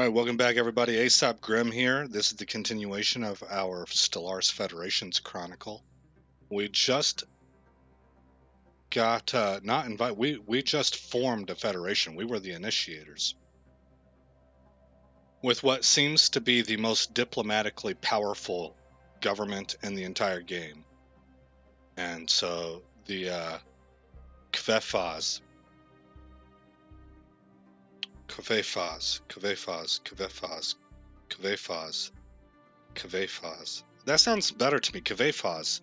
Alright, welcome back everybody. Aesop Grim here. This is the continuation of our Stellaris Federations Chronicle. We just got, not invited, we just formed a federation. We were the initiators. With what seems to be the most diplomatically powerful government in the entire game. And so, the, Kvefaz, that sounds better to me. Kvefaz.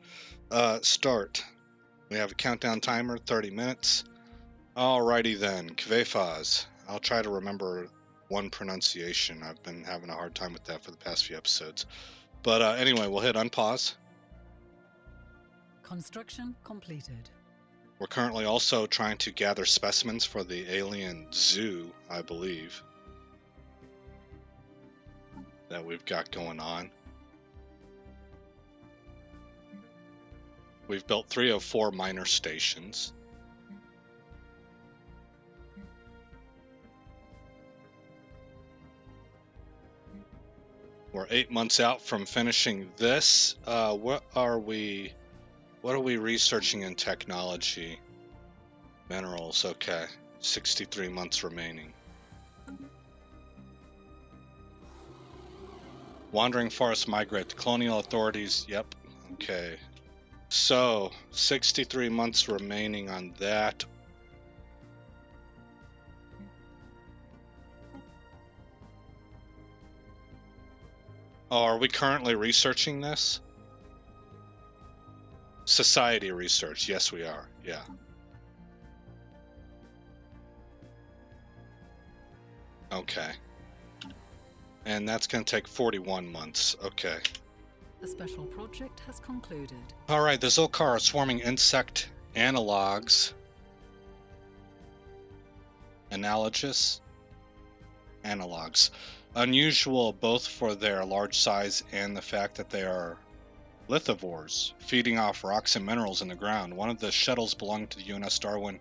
Start. We have a countdown timer, 30 minutes. Alrighty then, Kvefaz. I'll try to remember one pronunciation. I've been having a hard time with that for the past few episodes. But anyway, we'll hit unpause. Construction completed. We're currently also trying to gather specimens for the alien zoo, I believe, that we've got going on. We've built 304 minor stations. We're 8 months out from finishing this. What are we researching in technology? Minerals, okay. 63 months remaining. Wandering forest migrate. The colonial authorities, yep, okay. So, 63 months remaining on that. Oh, are we currently researching this? Society research, yes we are, yeah. Okay. And that's going to take 41 months, okay. The special project has concluded. Alright, the Zolkar are swarming insect analogs. Analogous? Analogs. Unusual both for their large size and the fact that they are lithivores, feeding off rocks and minerals in the ground. One of the shuttles belonging to the UNS Darwin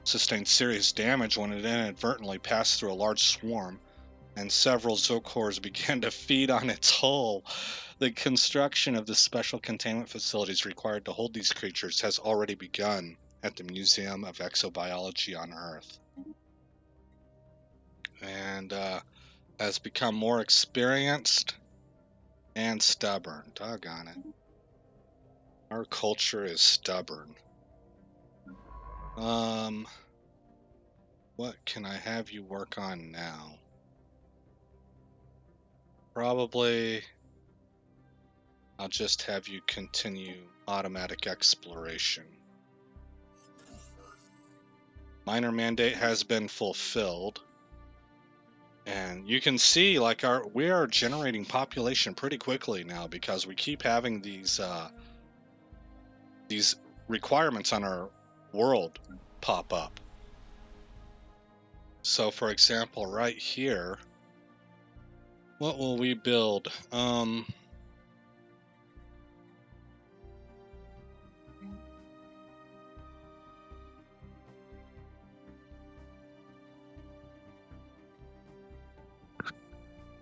sustained serious damage when it inadvertently passed through a large swarm, and several Zolkars began to feed on its hull. The construction of the special containment facilities required to hold these creatures has already begun at the Museum of Exobiology on Earth. And has become more experienced and stubborn. Doggone it. Our culture is stubborn. What can I have you work on now? Probably I'll just have you continue automatic exploration. Minor mandate has been fulfilled. And you can see, like, we are generating population pretty quickly now because we keep having these requirements on our world pop up. So, for example, right here, what will we build?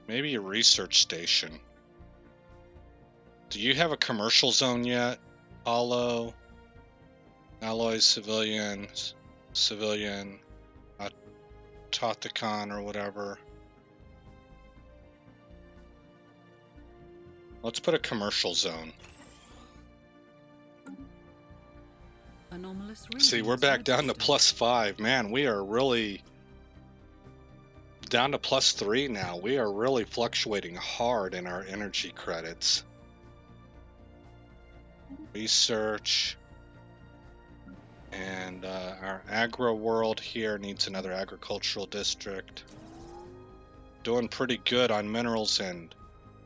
Maybe a research station. Do you have a commercial zone yet? Hollow, alloys, civilian, Tauticon or whatever. Let's put a commercial zone. Anomalous See, we're back down to +5. Man, we are really down to +3 now. We are really fluctuating hard in our energy credits. Research. And our agro world here needs another agricultural district. Doing pretty good on minerals and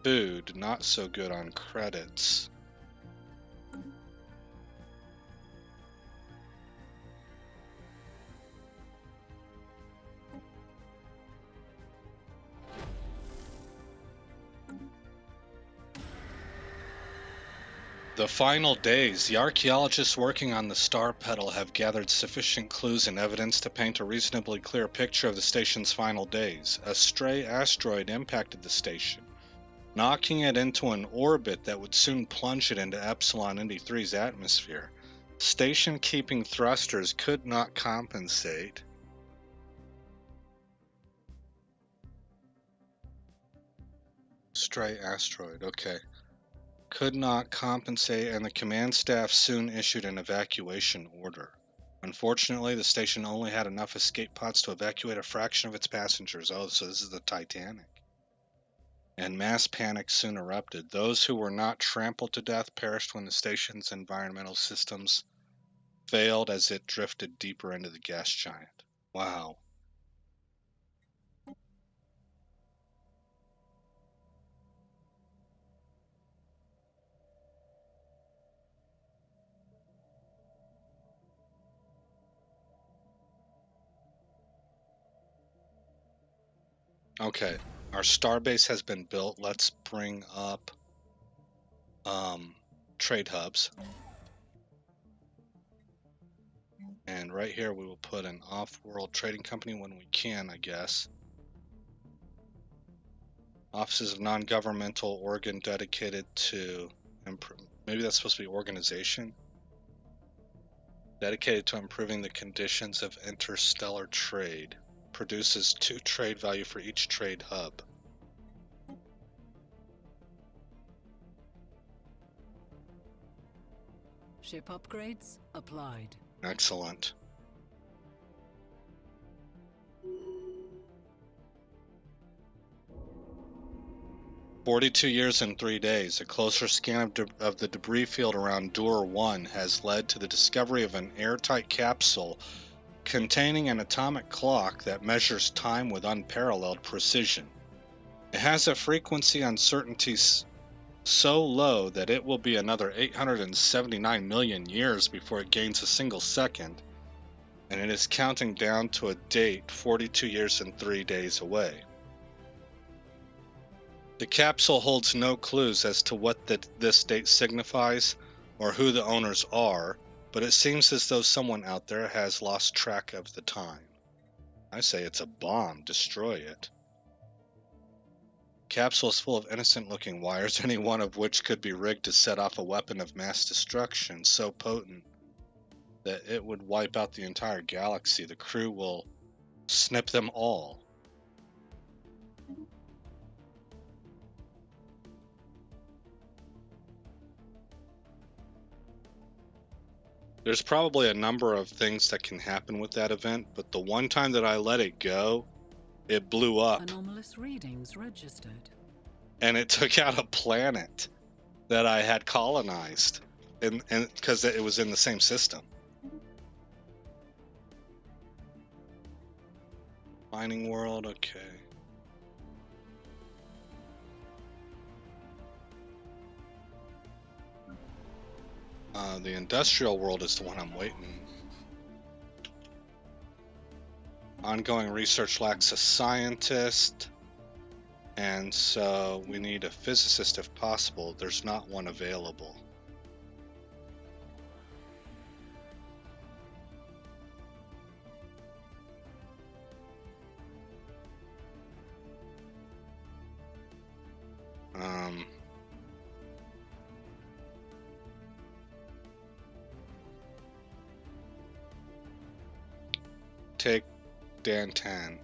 food, not so good on credits. The final days. The archaeologists working on the star petal have gathered sufficient clues and evidence to paint a reasonably clear picture of the station's final days. A stray asteroid impacted the station, knocking it into an orbit that would soon plunge it into Epsilon Indy 3's atmosphere. Station-keeping thrusters could not compensate. Stray asteroid, okay. Could not compensate, and the command staff soon issued an evacuation order. Unfortunately, the station only had enough escape pods to evacuate a fraction of its passengers. Oh, so this is the Titanic. And mass panic soon erupted. Those who were not trampled to death perished when the station's environmental systems failed as it drifted deeper into the gas giant. Wow. Okay, our starbase has been built. Let's bring up trade hubs. And right here we will put an off-world trading company when we can, I guess. Offices of non-governmental organ dedicated to, maybe that's supposed to be organization? Dedicated to improving the conditions of interstellar trade. Produces 2 trade value for each trade hub. Ship upgrades applied. Excellent. "42 years and 3 days. A closer scan of the debris field around Door 1 has led to the discovery of an airtight capsule containing an atomic clock that measures time with unparalleled precision. It has a frequency uncertainty so low that it will be another 879 million years before it gains a single second, and it is counting down to a date 42 years and 3 days away. The capsule holds no clues as to what this date signifies or who the owners are, but it seems as though someone out there has lost track of the time. I say it's a bomb. Destroy it. Capsule is full of innocent-looking wires, any one of which could be rigged to set off a weapon of mass destruction so potent that it would wipe out the entire galaxy. The crew will snip them all. There's probably a number of things that can happen with that event, but the one time that I let it go, it blew up. Anomalous readings registered. And it took out a planet that I had colonized, and because it was in the same system. Mining world, okay. The industrial world is the one I'm waiting. Ongoing research lacks a scientist, and so we need a physicist if possible. There's not one available. Take Dantan.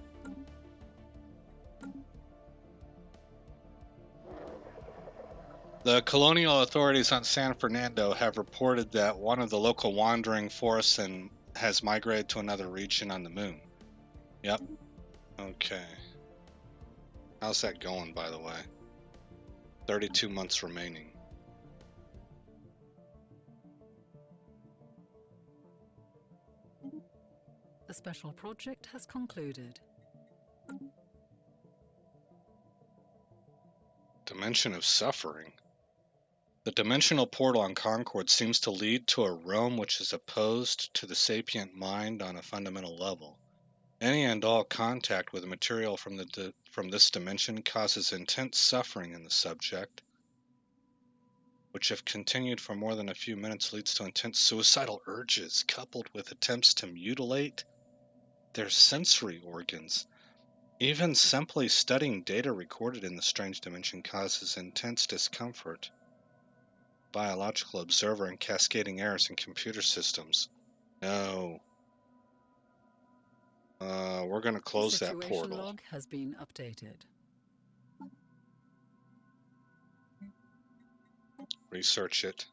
The colonial authorities on San Fernando have reported that one of the local wandering forests has migrated to another region on the moon. Yep. Okay. How's that going, by the way? 32 months remaining. The special project has concluded. Dimension of suffering. The dimensional portal on Concord seems to lead to a realm which is opposed to the sapient mind on a fundamental level. Any and all contact with material from this dimension causes intense suffering in the subject. which if continued for more than a few minutes leads to intense suicidal urges coupled with attempts to mutilate their sensory organs. Even simply studying data recorded in the strange dimension causes intense discomfort. Biological observer and cascading errors in computer systems. No. We're going to close that Situation portal. log has been updated. Research it.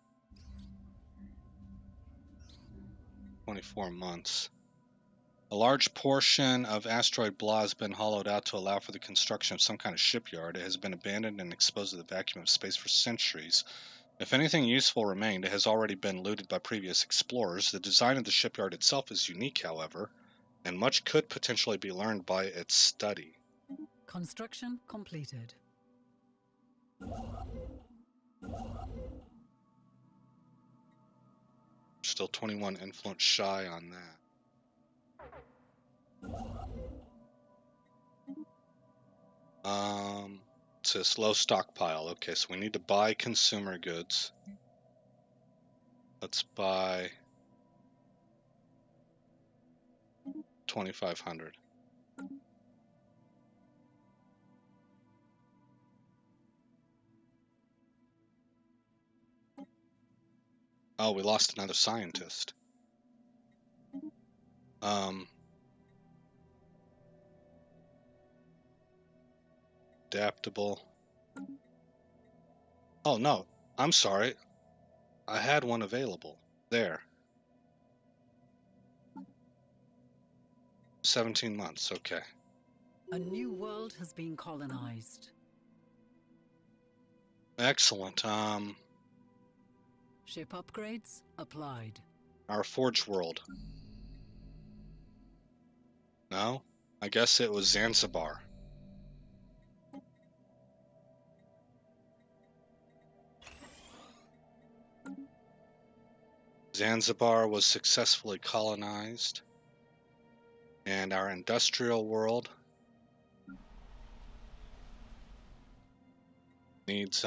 24 months. A large portion of asteroid Blah has been hollowed out to allow for the construction of some kind of shipyard. It has been abandoned and exposed to the vacuum of space for centuries. If anything useful remained, it has already been looted by previous explorers. The design of the shipyard itself is unique, however, and much could potentially be learned by its study. Construction completed. Still 21 influence shy on that. It says low stockpile. Okay, so we need to buy consumer goods. Let's buy 2,500. Oh, we lost another scientist. Adaptable. Oh, no. I'm sorry. I had one available. There. 17 months. Okay. A new world has been colonized. Excellent. Ship upgrades applied. Our Forge world. No? I guess it was Zanzibar. Zanzibar was successfully colonized. And our industrial world needs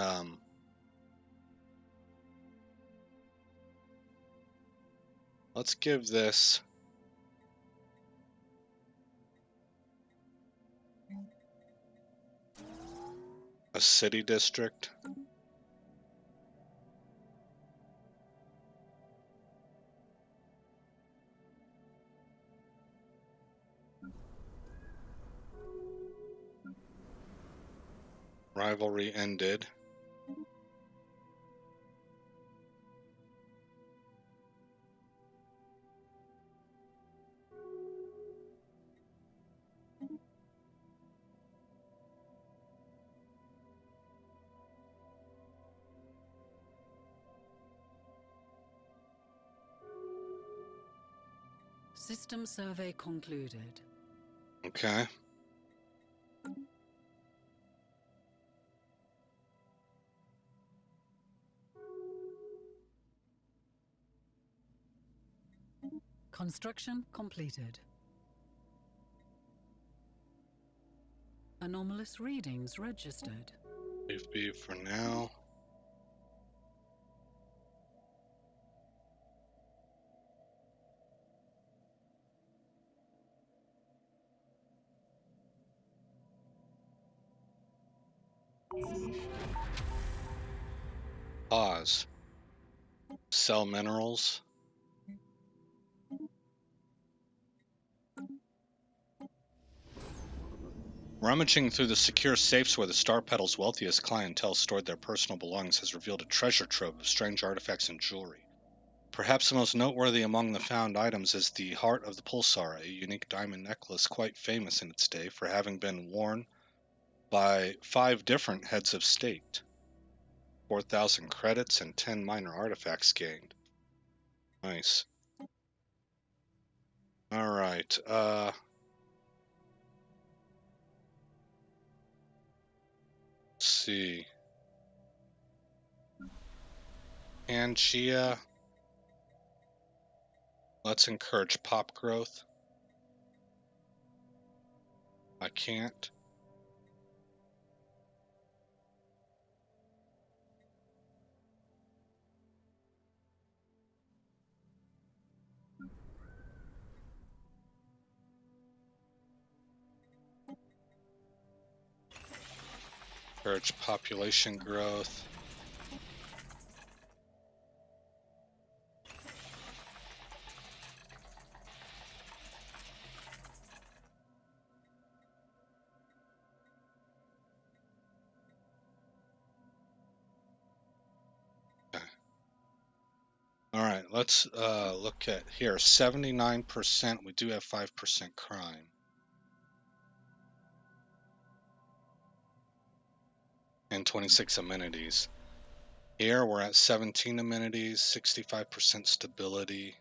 let's give this a city district. Rivalry ended. System survey concluded. Okay. Construction completed. Anomalous readings registered. Leave be for now. Pause. Sell minerals. Rummaging through the secure safes where the Star Petal's wealthiest clientele stored their personal belongings has revealed a treasure trove of strange artifacts and jewelry. Perhaps the most noteworthy among the found items is the Heart of the Pulsar, a unique diamond necklace quite famous in its day for having been worn by 5 different heads of state. 4,000 credits and 10 minor artifacts gained. Nice. All right. Let's see. Pangea. Let's encourage pop growth. I can't. Encourage population growth. All right, let's look at here. 79%. We do have 5% crime. And 26 amenities. Here we're at 17 amenities, 65% stability,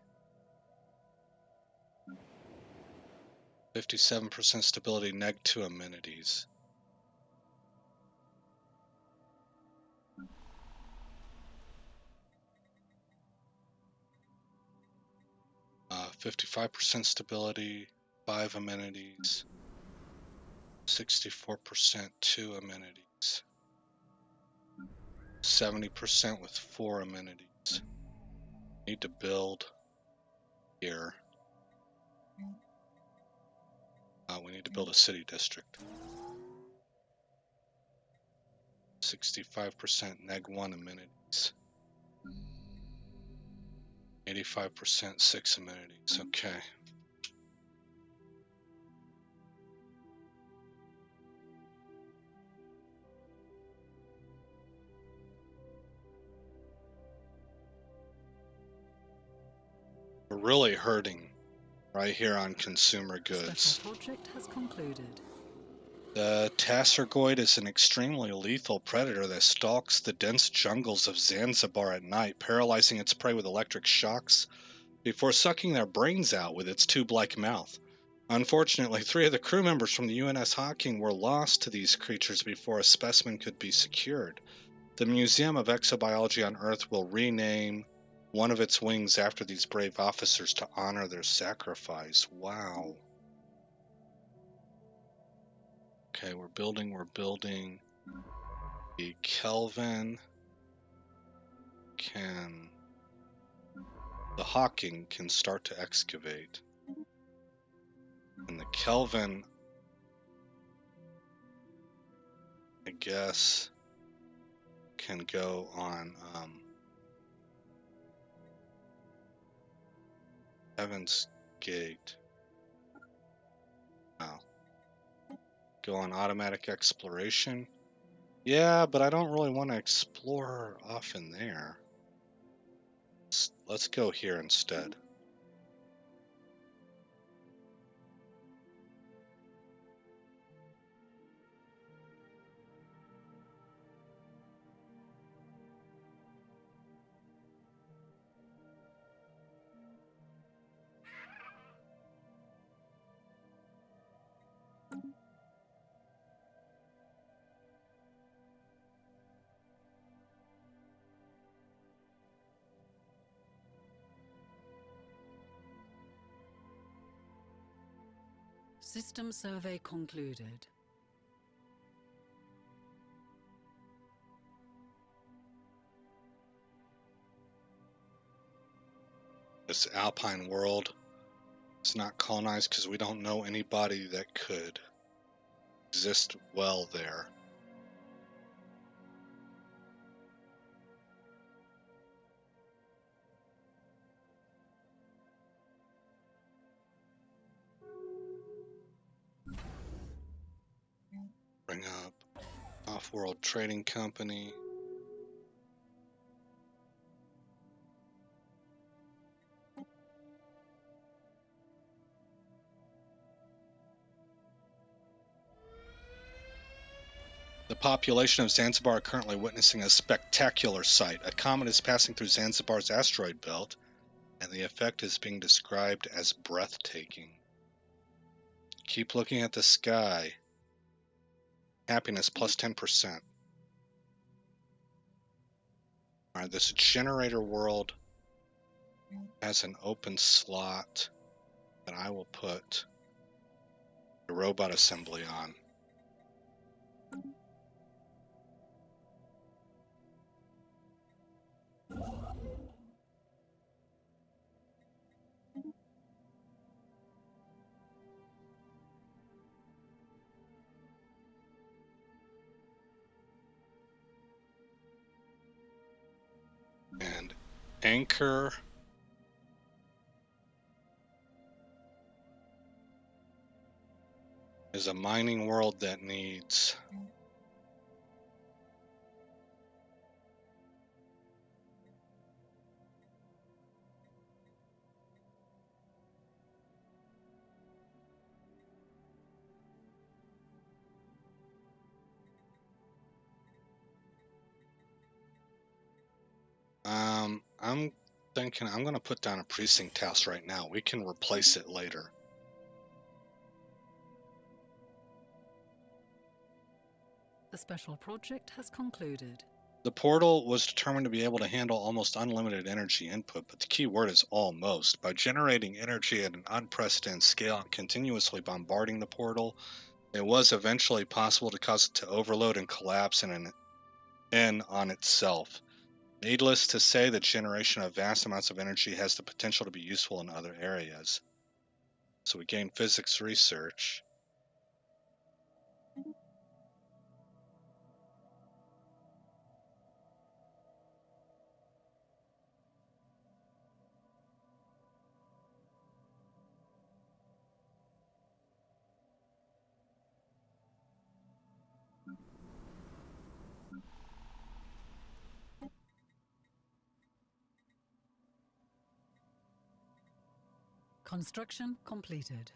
57% stability, -2 amenities. Uh, 55% stability, 5 amenities, 64% 2 amenities, 70% with 4 amenities. Need to build here. We need to build a city district. 65% -1 amenities. 85% 6 amenities. Okay. We're really hurting right here on consumer goods. Special project has concluded. The Tassergoid is an extremely lethal predator that stalks the dense jungles of Zanzibar at night, paralyzing its prey with electric shocks before sucking their brains out with its tube-like mouth. Unfortunately, 3 of the crew members from the UNS Hawking were lost to these creatures before a specimen could be secured. The Museum of Exobiology on Earth will rename one of its wings after these brave officers to honor their sacrifice. Wow. Okay, we're building. The Kelvin can... The Hawking can start to excavate. And the Kelvin, I guess, can go on Heaven's Gate. Wow. Go on automatic exploration. Yeah, but I don't really want to explore off in there. Let's go here instead. System survey concluded. This Alpine world is not colonized because we don't know anybody that could exist well there. Bring up Off-World Trading Company. The population of Zanzibar are currently witnessing a spectacular sight. A comet is passing through Zanzibar's asteroid belt, and the effect is being described as breathtaking. Keep looking at the sky. Happiness plus 10%. Alright, this generator world has an open slot that I will put the robot assembly on. And anchor is a mining world that needs I'm thinking I'm gonna put down a precinct house right now. We can replace it later. The special project has concluded. The portal was determined to be able to handle almost unlimited energy input, but the key word is almost. By generating energy at an unprecedented scale and continuously bombarding the portal, it was eventually possible to cause it to overload and collapse in on itself. Needless to say, the generation of vast amounts of energy has the potential to be useful in other areas. So we gain physics research. Construction completed.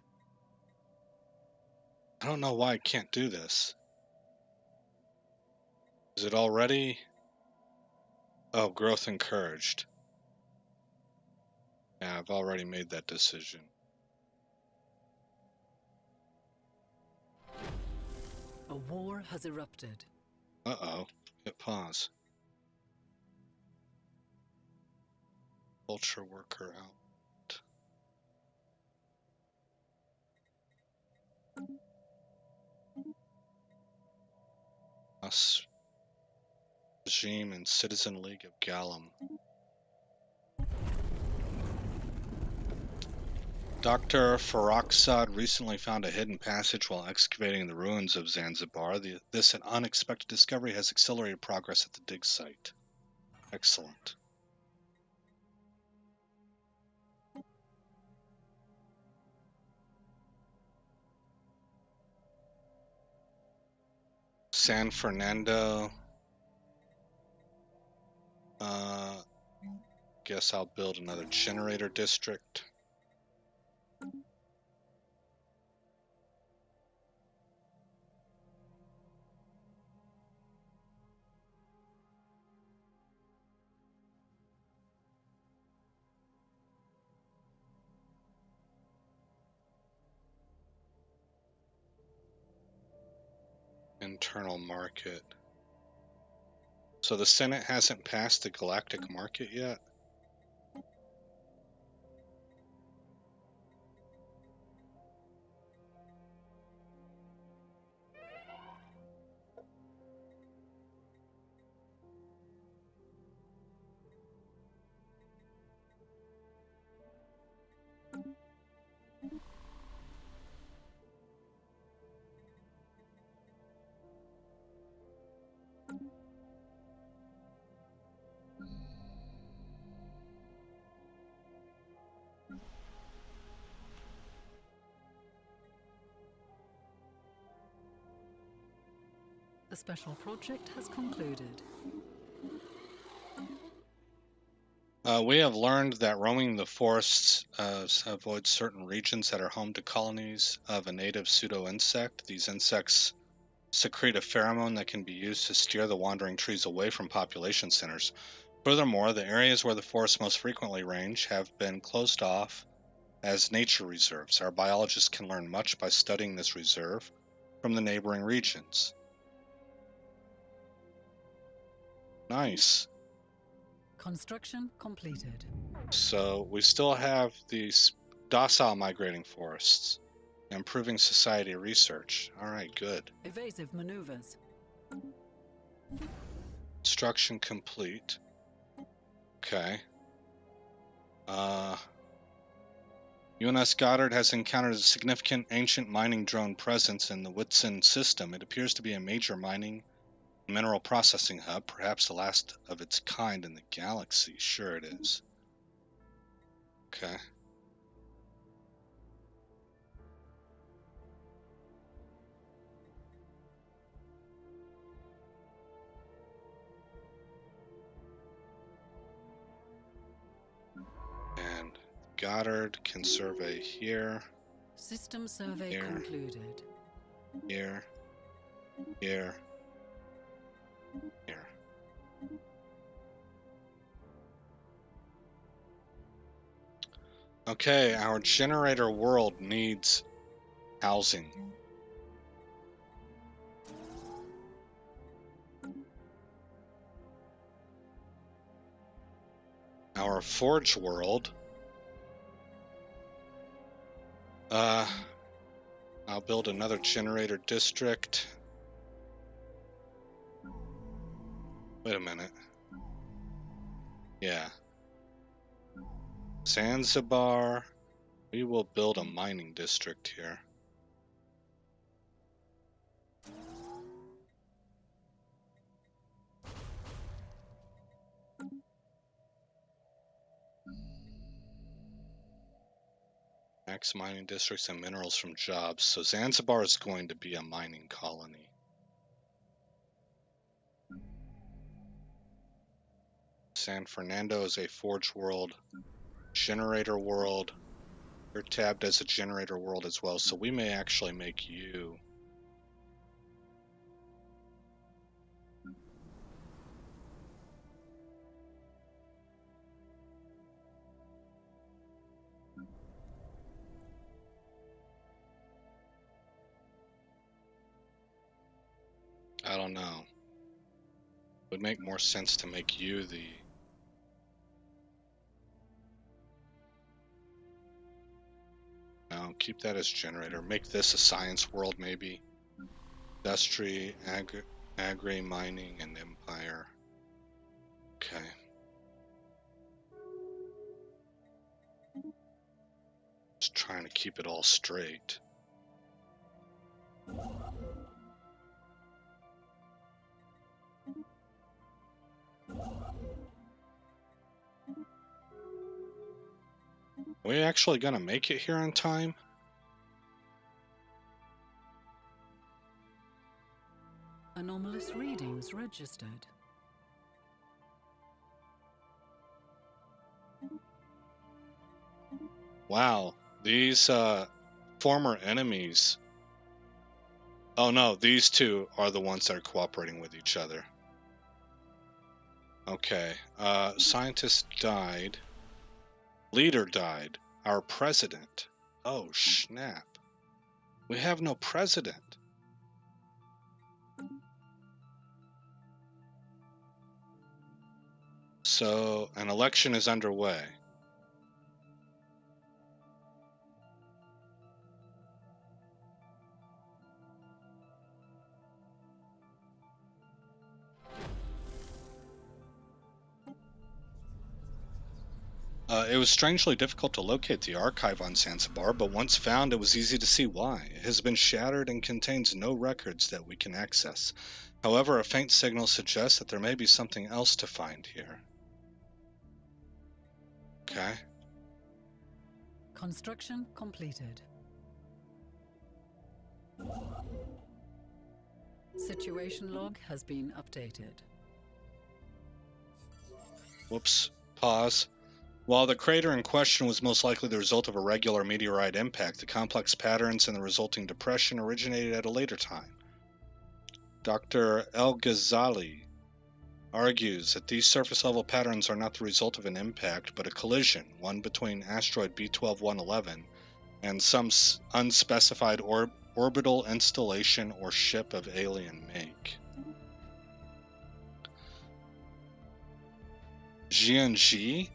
I don't know why I can't do this. Is it already? Oh, growth encouraged. Yeah, I've already made that decision. A war has erupted. Uh-oh. Hit pause. Culture worker out. Us regime and Citizen League of Gallum. Dr. Farrokhzad recently found a hidden passage while excavating the ruins of Zanzibar. This unexpected discovery has accelerated progress at the dig site. Excellent. San Fernando. Guess I'll build another generator district. Internal market. So the Senate hasn't passed the galactic market yet? The special project has concluded. We have learned that roaming the forests avoids certain regions that are home to colonies of a native pseudo-insect. These insects secrete a pheromone that can be used to steer the wandering trees away from population centers. Furthermore, the areas where the forests most frequently range have been closed off as nature reserves. Our biologists can learn much by studying this reserve from the neighboring regions. Nice. Construction completed. So we still have these docile migrating forests, improving society research. All right, good. Evasive maneuvers. Construction complete. Okay. UNS Goddard has encountered a significant ancient mining drone presence in the Whitsun system. It appears to be a major mining Mineral processing hub, perhaps the last of its kind in the galaxy. Sure it is. Okay. And Goddard can survey here. System survey Here. concluded. Here. Here. Here. Okay, our generator world needs housing. Our forge world. I'll build another generator district. Wait a minute. Yeah. Zanzibar. We will build a mining district here. Max mining districts and minerals from jobs. So Zanzibar is going to be a mining colony. San Fernando is a forge world, generator world. You're tabbed as a generator world as well, so we may actually make you. I don't know. It would make more sense to make you the. No, keep that as generator. Make this a science world, maybe. Industry, agri, mining, and empire. Okay. Just trying to keep it all straight. Are we actually gonna make it here on time? Anomalous readings registered. Wow, these former enemies. Oh no, these two are the ones that are cooperating with each other. Okay, scientist died. Leader died. Our president. Oh snap. We have no president. So an election is underway. It was strangely difficult to locate the archive on Zanzibar, but once found, it was easy to see why. It has been shattered and contains no records that we can access. However, a faint signal suggests that there may be something else to find here. Okay. Construction completed. Situation log has been updated. Whoops. Pause. While the crater in question was most likely the result of a regular meteorite impact, the complex patterns and the resulting depression originated at a later time. Dr. El-Ghazali argues that these surface-level patterns are not the result of an impact, but a collision, one between asteroid B12-111 and some unspecified orbital installation or ship of alien make. Jianji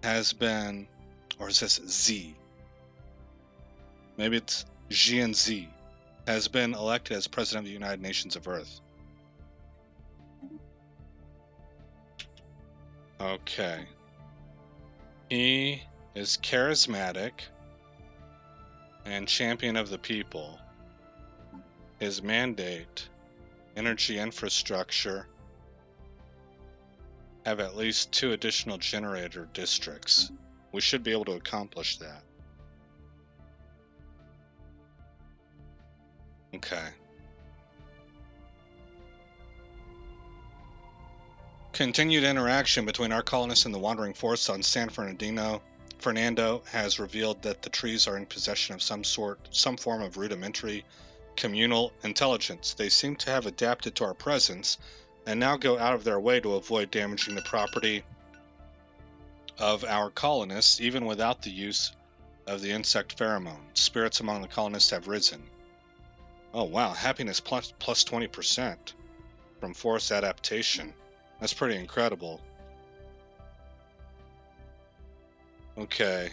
has been, or is this Z? Maybe it's Jianzi, has been elected as President of the United Nations of Earth. Okay. He is charismatic, and champion of the people. His mandate, energy infrastructure, have at least 2 additional generator districts. We should be able to accomplish that. Okay. Continued interaction between our colonists and the wandering force on San Fernando has revealed that the trees are in possession of some form of rudimentary communal intelligence. They seem to have adapted to our presence and now go out of their way to avoid damaging the property of our colonists, even without the use of the insect pheromone. Spirits among the colonists have risen. Oh wow, happiness plus 20% from force adaptation. That's pretty incredible. Okay.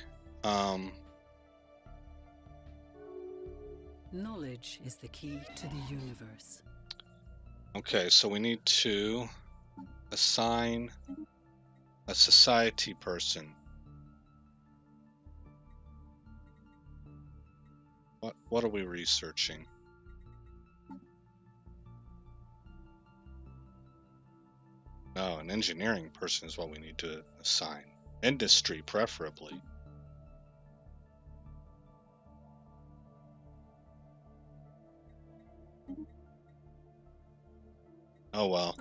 Knowledge is the key to the universe. Okay, so we need to assign a society person. What are we researching? Oh, an engineering person is what we need to assign. Industry, preferably. Oh well.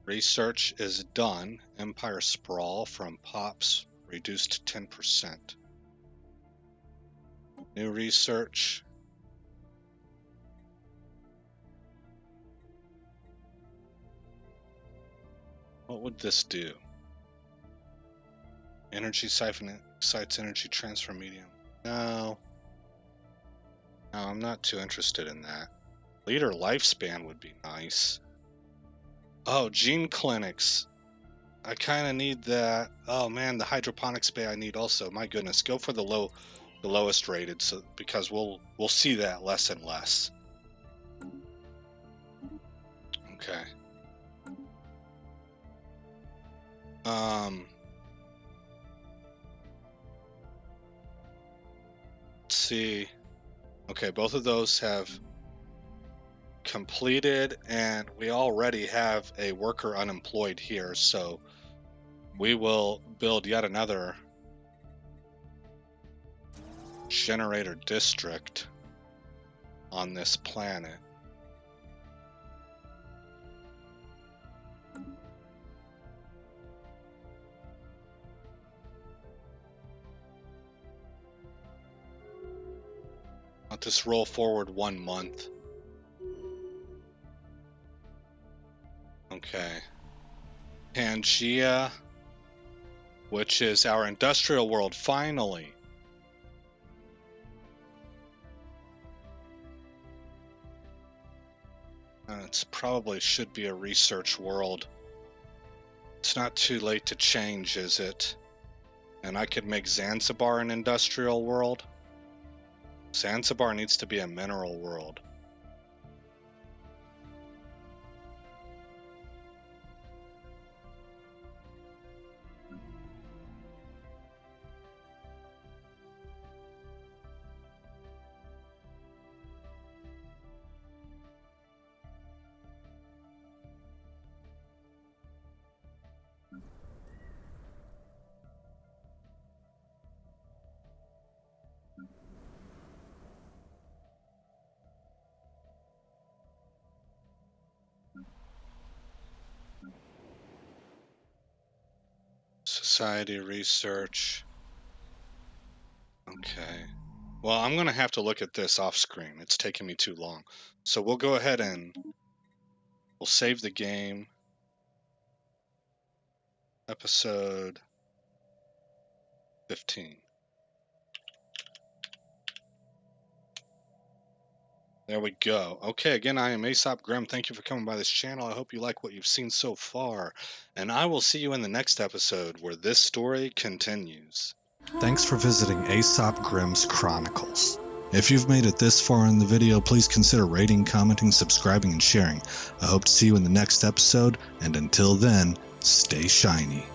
Research is done. Empire sprawl from POPs reduced 10%. New research. What would this do? Energy siphon excites energy transfer medium. No, I'm not too interested in that. Leader lifespan would be nice. Oh, gene clinics. I kind of need that. Oh man, the hydroponics bay I need also. My goodness, go for the lowest rated, so because we'll see that less and less. Okay. Let's see. Okay, both of those have completed, and we already have a worker unemployed here, so we will build yet another generator district on this planet. Let this roll forward 1 month. Okay. Pangea, which is our industrial world, finally. It's probably should be a research world. It's not too late to change, is it? And I could make Zanzibar an industrial world. Zanzibar needs to be a mineral world. Society research. Okay. Well, I'm going to have to look at this off screen. It's taking me too long. So we'll go ahead and we'll save the game. Episode 15. There we go. Okay, again, I am Aesop Grimm. Thank you for coming by this channel. I hope you like what you've seen so far. And I will see you in the next episode where this story continues. Thanks for visiting Aesop Grimm's Chronicles. If you've made it this far in the video, please consider rating, commenting, subscribing, and sharing. I hope to see you in the next episode, and until then, stay shiny.